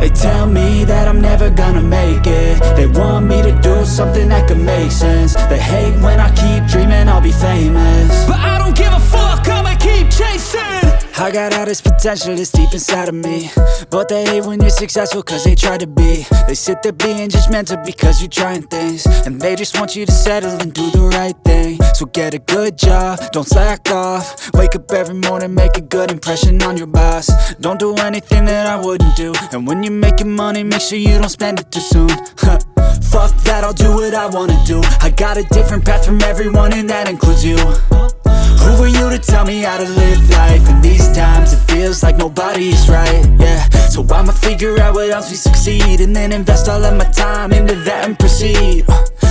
They tell me that I'm never gonna make it. They want me to do something that could make sense. They hate when I keep dreaming I'll be famous, but I don't give a fuck, I'ma keep chasing. I got all this potential that's deep inside of me, but they hate when you're successful cause they try to be. They sit there being judgmental because you're trying things, and they just want you to settle and do the right thing. So get a good job, don't slack off. Wake up every morning, make a good impression on your boss. Don't do anything that I wouldn't do, and when you're making money, make sure you don't spend it too soon. Fuck that, I'll do what I wanna do. I got a different path from everyone, and that includes you. Who are you to tell me how to live life? In these times it feels like nobody's right, yeah. So I'ma figure out what else we succeed, and then invest all of my time into that and proceed.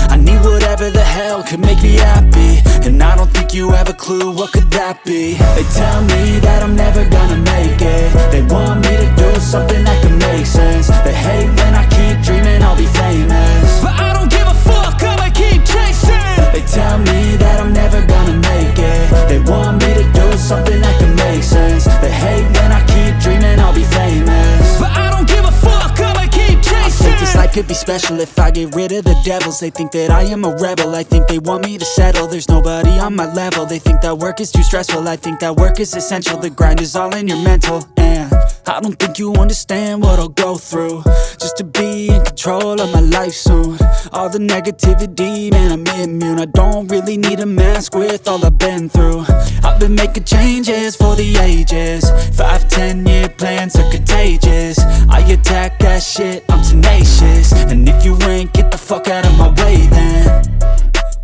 I need whatever the hell could make me happy, and I don't think you have a clue what could that be. They tell me that I'm never gonna make it. They want me to do something that could make sense. They hate when I keep dreaming I'll be famous, but I don't give a fuck, I'ma keep chasing. They tell me that I'm never gonna make it. They want me to do something that can make sense. They hate when I keep dreaming I'll be famous, but I don't give a fuck, I'ma keep chasing. I think this life could be special if I get rid of the devils. They think that I am a rebel, I think they want me to settle. There's nobody on my level. They think that work is too stressful, I think that work is essential. The grind is all in your mental, and I don't think you understand what I'll go through just to be in control of my life soon. All the negativity, man, I'm immune. I don't really need a mask with all I've been through. I've been making changes for the ages. 5-10 year plans are contagious. I attack that shit, I'm tenacious. And if you ain't, get the fuck out of my way then.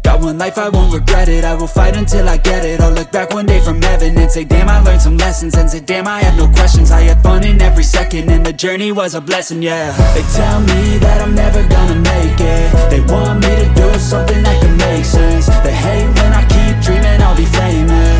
Got one life, I won't regret it. I will fight until I get it. I'll look back one day from heaven and say, damn, I learned some lessons. And say, damn, I had no questions. I had fun in every second, and the journey was a blessing, yeah. They tell me that I'm never gonna make it. They want me to do something that can make sense. They hate when I keep dreaming I'll be famous,